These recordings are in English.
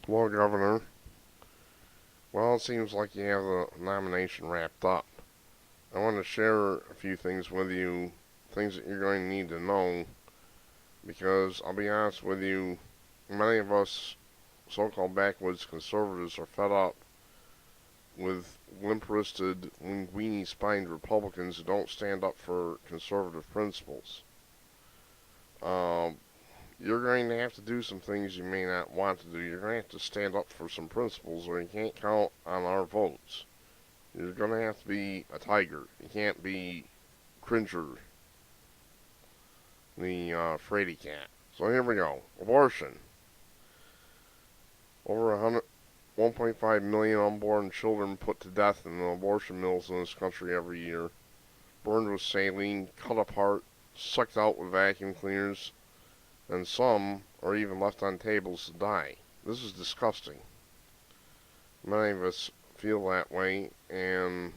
Well, Governor, well, it seems like you have the nomination wrapped up. I want to share a few things with you, things that you're going to need to know, because I'll be honest with you, many of us so-called backwoods conservatives are fed up with limp-wristed, linguini-spined Republicans who don't stand up for conservative principles. Um, you're going to have to do some things you may not want to do. You're going to have to stand up for some principles, or you can't count on our votes. You're going to have to be a tiger. You can't be Cringer, the fraidy cat. So here we go. Abortion. Over 1.5 million unborn children put to death in the abortion mills in this country every year. Burned with saline, cut apart, sucked out with vacuum cleaners, and some are even left on tables to die. This is disgusting. Many of us feel that way, and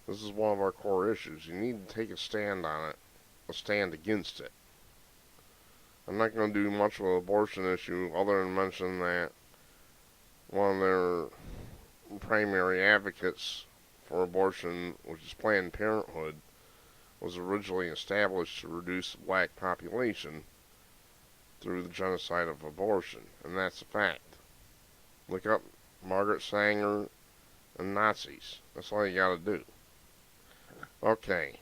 this is one of our core issues. You need to take a stand on it, a stand against it. I'm not going to do much of an abortion issue other than mention that one of their primary advocates for abortion, which is Planned Parenthood, was originally established to reduce the black population through the genocide of abortion, and that's a fact. Look up Margaret Sanger and Nazis. That's all you gotta do. Okay.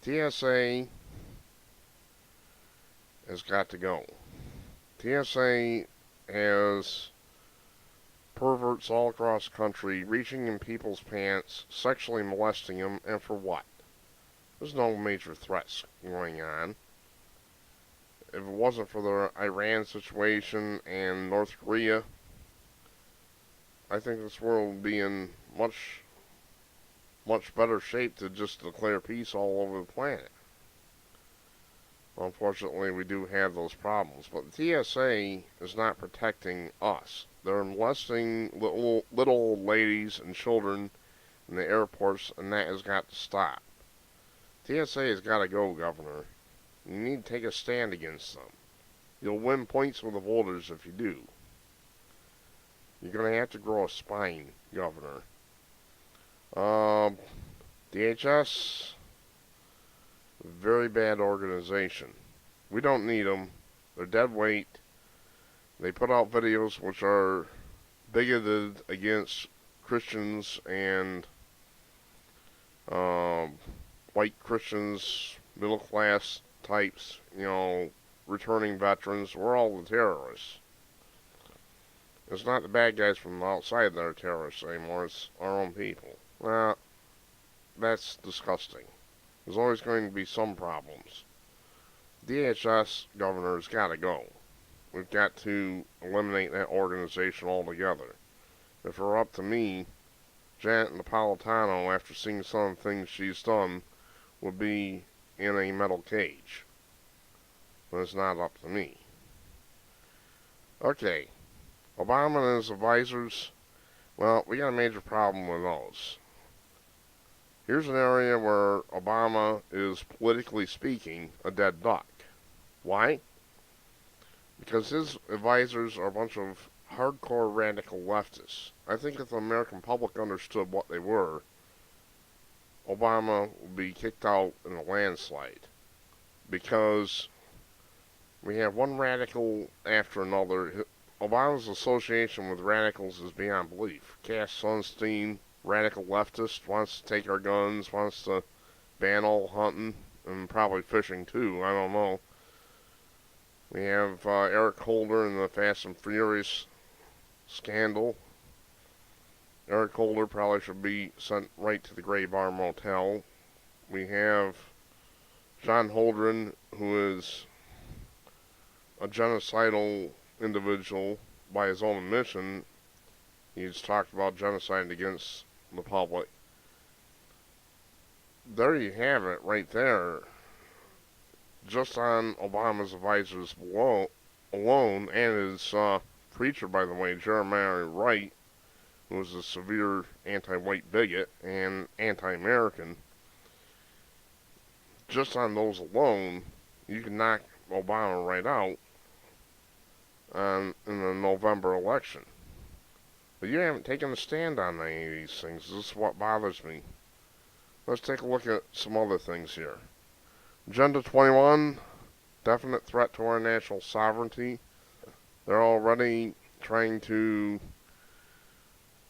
TSA has got to go. TSA has perverts all across the country reaching in people's pants, sexually molesting them, and for what? There's no major threats going on. If it wasn't for the Iran situation and North Korea, I think this world would be in much better shape to just declare peace all over the planet. Unfortunately, we do have those problems, but the TSA is not protecting us. They're molesting little old ladies and children in the airports, and that has got to stop. TSA has got to go, Governor. You need to take a stand against them. You'll win points with the voters if you do. You're going to have to grow a spine, Governor. DHS, very bad organization. We don't need them. They're dead weight. They put out videos which are bigoted against Christians and white Christians, middle class types, returning veterans. We're all the terrorists. It's not the bad guys from the outside that are terrorists anymore. It's our own people. Well, that's disgusting. There's always going to be some problems. DHS governor's got to go. We've got to eliminate that organization altogether. If it were up to me, Janet Napolitano, after seeing some of the things she's done, would be in a metal cage. But it's not up to me. Okay. Obama and his advisors, well, we got a major problem with those. Here's an area where Obama is, politically speaking, a dead duck. Why? Because his advisors are a bunch of hardcore radical leftists. I think if the American public understood what they were, Obama would be kicked out in a landslide. Because we have one radical after another. Obama's association with radicals is beyond belief. Cass Sunstein, radical leftist, wants to take our guns, wants to ban all hunting, and probably fishing too, I don't know. We have Eric Holder in the Fast and Furious scandal. Eric Holder probably should be sent right to the Gray Bar Motel. We have John Holdren, who is a genocidal individual by his own admission. He's talked about genocide against the public. There you have it right there. Just on Obama's advisors alone, and his preacher, by the way, Jeremiah Wright, who was a severe anti-white bigot and anti-American. Just on those alone, you can knock Obama right out. in the November election. But you haven't taken a stand on any of these things. This is what bothers me. Let's take a look at some other things here. Agenda 21, definite threat to our national sovereignty. They're already trying to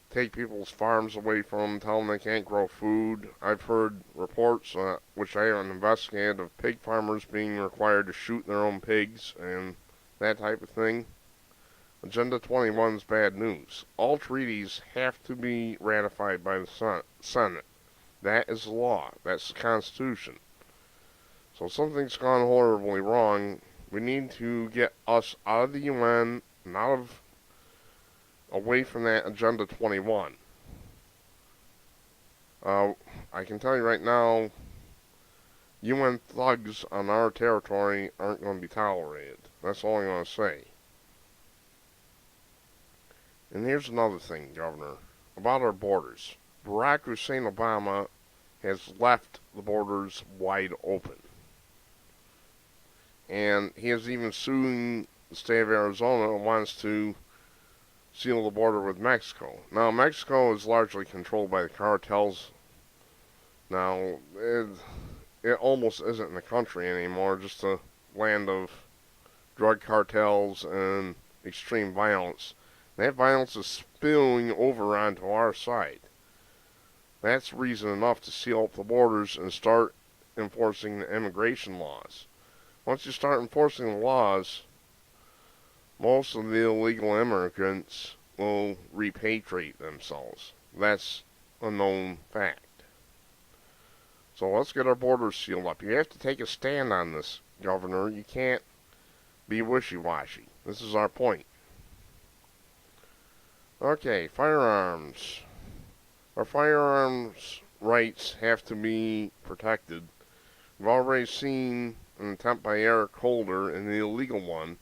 take people's farms away from them, tell them they can't grow food. I've heard reports, which I haven't investigated, of pig farmers being required to shoot their own pigs and that type of thing. Agenda 21 is bad news. All treaties have to be ratified by the Senate. That is the law. That's the Constitution. So if something's gone horribly wrong, we need to get us out of the UN and away from that Agenda 21. I can tell you right now, UN thugs on our territory aren't going to be tolerated. That's all I'm going to say. And here's another thing, Governor, about our borders. Barack Hussein Obama has left the borders wide open. And he is even suing the state of Arizona and wants to seal the border with Mexico. Now, Mexico is largely controlled by the cartels. Now, it almost isn't a country anymore, just a land of drug cartels and extreme violence. That violence is spilling over onto our side. That's reason enough to seal up the borders and start enforcing the immigration laws. Once you start enforcing the laws, most of the illegal immigrants will repatriate themselves. That's a known fact. So let's get our borders sealed up. You have to take a stand on this, Governor. You can't be wishy-washy. This is our point. Okay, firearms. Our firearms rights have to be protected. We've already seen an attempt by Eric Holder, and the illegal one,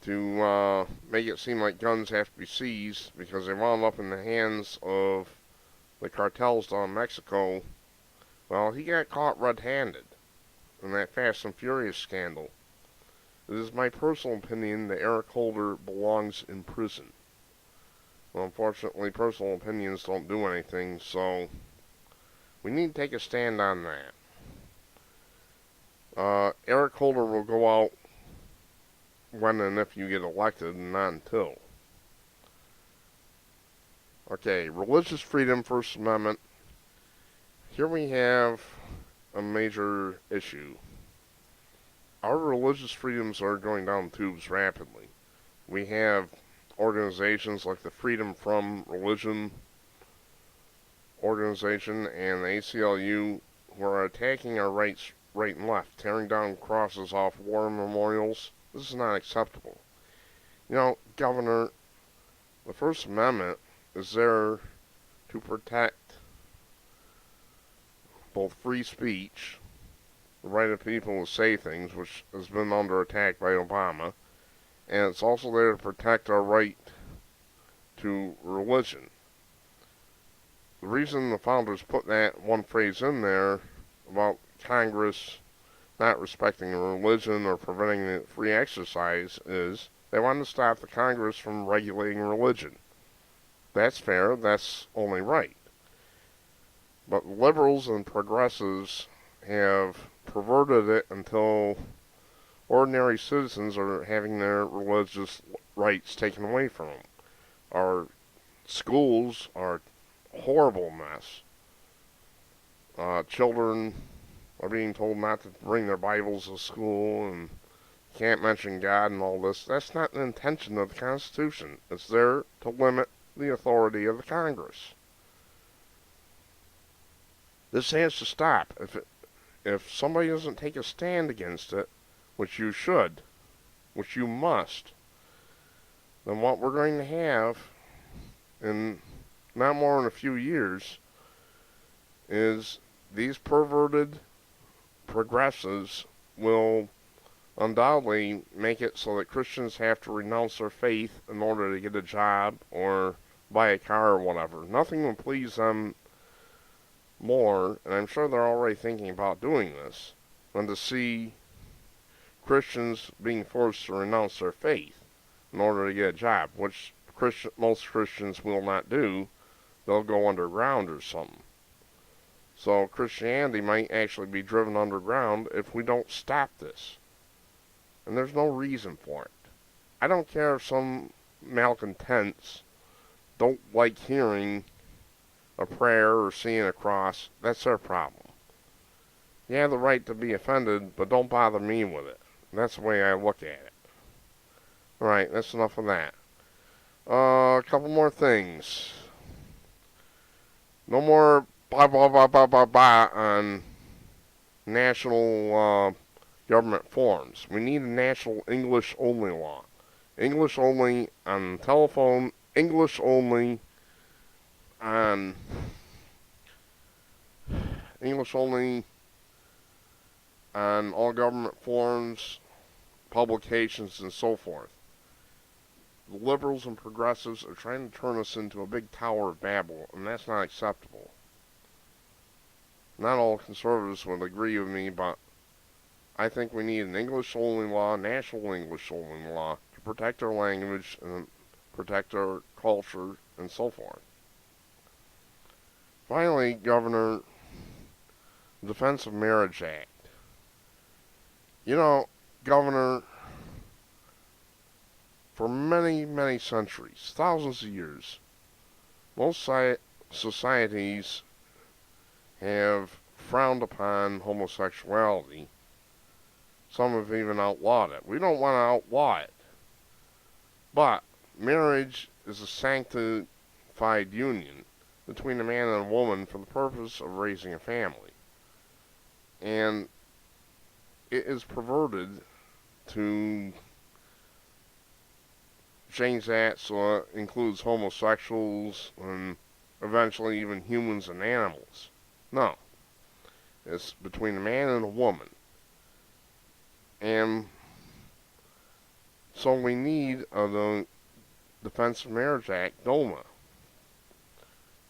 to make it seem like guns have to be seized because they wound up in the hands of the cartels down in Mexico. Well, he got caught red-handed in that Fast and Furious scandal. It is my personal opinion that Eric Holder belongs in prison. Well, unfortunately, personal opinions don't do anything, so we need to take a stand on that. Eric Holder will go out when and if you get elected, and not until. Okay, religious freedom, First Amendment. Here we have a major issue. Our religious freedoms are going down the tubes rapidly. We have organizations like the Freedom From Religion organization and the ACLU who are attacking our rights right and left, tearing down crosses off war memorials. This is not acceptable. You know, Governor, the First Amendment is there to protect both free speech, the right of people to say things, which has been under attack by Obama, and it's also there to protect our right to religion. The reason the founders put that one phrase in there about Congress not respecting religion or preventing the free exercise is they wanted to stop the Congress from regulating religion. That's fair, that's only right. But liberals and progressives have perverted it until ordinary citizens are having their religious rights taken away from them. Our schools are a horrible mess. Children are being told not to bring their Bibles to school and can't mention God and all this. That's not the intention of the Constitution. It's there to limit the authority of the Congress. This has to stop. If somebody doesn't take a stand against it, which you should, which you must, then what we're going to have in not more than a few years is these perverted progressives will undoubtedly make it so that Christians have to renounce their faith in order to get a job or buy a car or whatever. Nothing will please them more, and I'm sure they're already thinking about doing this, than to see Christians being forced to renounce their faith. in order to get a job, which most Christians will not do. They'll go underground or something. So Christianity might actually be driven underground if we don't stop this. And there's no reason for it. I don't care if some malcontents don't like hearing a prayer or seeing a cross. That's their problem. You have the right to be offended, but don't bother me with it. That's the way I look at it. Alright, that's enough of that. A couple more things. No more blah blah blah blah blah blah on national government forums. We need a national English only law. English only on telephone, English only on all government forums, publications, and so forth. The liberals and progressives are trying to turn us into a big Tower of Babel, and that's not acceptable. Not all conservatives would agree with me, but I think we need an English-only law, national English-only law, to protect our language and protect our culture and so forth. Finally, Governor, Defense of Marriage Act. You know, Governor, for many, many centuries, thousands of years, most societies have frowned upon homosexuality. Some have even outlawed it. We don't want to outlaw it. But marriage is a sanctified union between a man and a woman for the purpose of raising a family. And it is perverted to change that so it includes homosexuals and eventually even humans and animals. No. It's between a man and a woman. And so we need the Defense of Marriage Act, DOMA,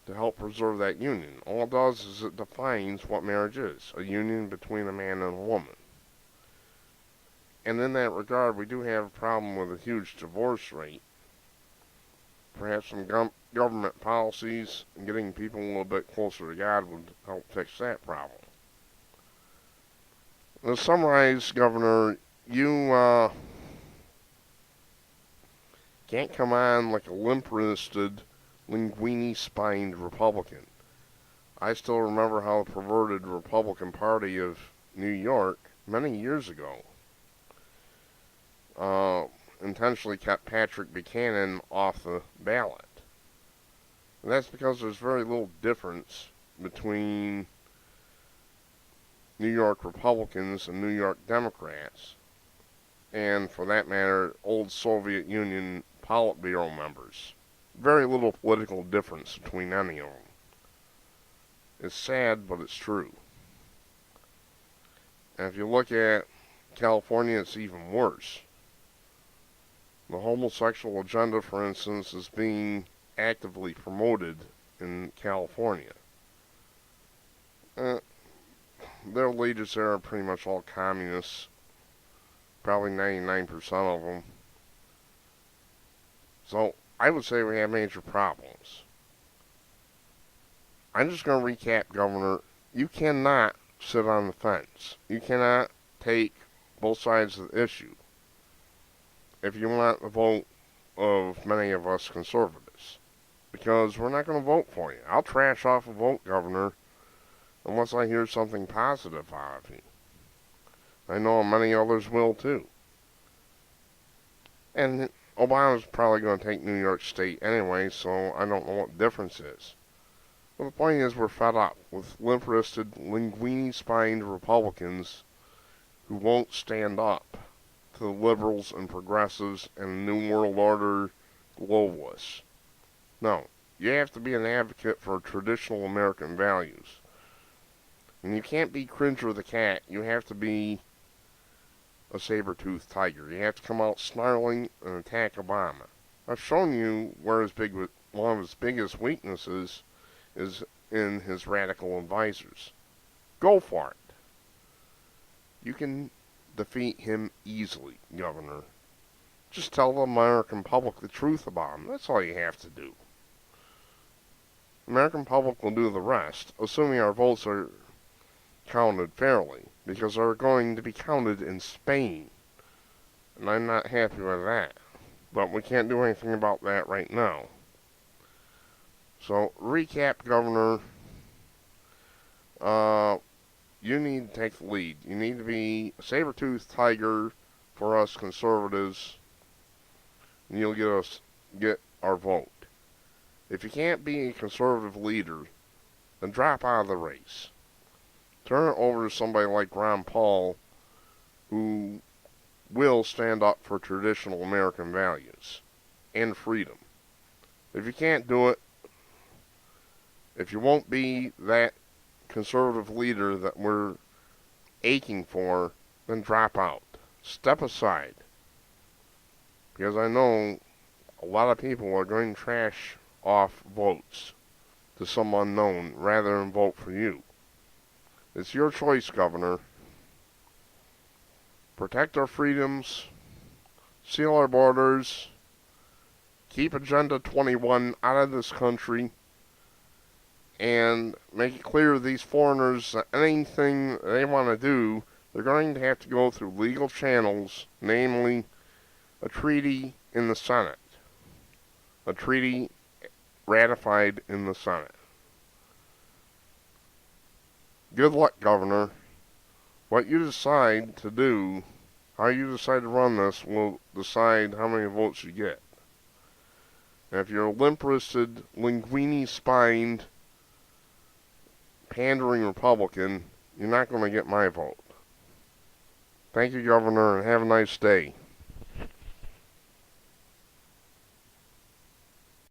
to help preserve that union. All it does is it defines what marriage is, a union between a man and a woman. And in that regard, we do have a problem with a huge divorce rate. Perhaps some government policies and getting people a little bit closer to God would help fix that problem. To summarize, Governor, you can't come on like a limp-wristed, linguini-spined Republican. I still remember how the perverted Republican Party of New York, many years ago, intentionally kept Patrick Buchanan off the ballot. And that's because there's very little difference between New York Republicans and New York Democrats, and for that matter, old Soviet Union Politburo members. Very little political difference between any of them. It's sad, but it's true. And if you look at California, it's even worse. The homosexual agenda, for instance, is being actively promoted in California. Their leaders there are pretty much all communists, probably 99% of them. So I would say we have major problems. I'm just going to recap, Governor. You cannot sit on the fence. You cannot take both sides of the issue if you want the vote of many of us conservatives. Because we're not going to vote for you. I'll trash off a vote, Governor, unless I hear something positive out of you. I know many others will too. And Obama's probably going to take New York State anyway, so I don't know what the difference is. But the point is, we're fed up with limp-wristed, linguini-spined Republicans who won't stand up to the liberals and progressives and New World Order globalists. No, you have to be an advocate for traditional American values. And you can't be Cringer the cat. You have to be a saber-toothed tiger. You have to come out snarling and attack Obama. I've shown you where one of his biggest weaknesses is in his radical advisors. Go for it. You can defeat him easily, Governor. Just tell the American public the truth about them. That's all you have to do. The American public will do the rest, assuming our votes are counted fairly, because they're going to be counted in Spain. And I'm not happy with that. But we can't do anything about that right now. So, recap, Governor. You need to take the lead. You need to be a saber-toothed tiger for us conservatives, and you'll get our vote. If you can't be a conservative leader, then drop out of the race. Turn it over to somebody like Ron Paul, who will stand up for traditional American values and freedom. If you can't do it, if you won't be that conservative leader that we're aching for, then drop out. Step aside. Because I know a lot of people are going to trash off votes to some unknown rather than vote for you. It's your choice, Governor. Protect our freedoms, seal our borders, keep Agenda 21 out of this country, and make it clear to these foreigners that anything they want to do, they're going to have to go through legal channels, namely a treaty in the Senate. A treaty ratified in the Senate. Good luck, Governor. What you decide to do, how you decide to run this, will decide how many votes you get. And if you're a limp-wristed, linguini-spined, pandering Republican, you're not going to get my vote. Thank you, Governor, and have a nice day.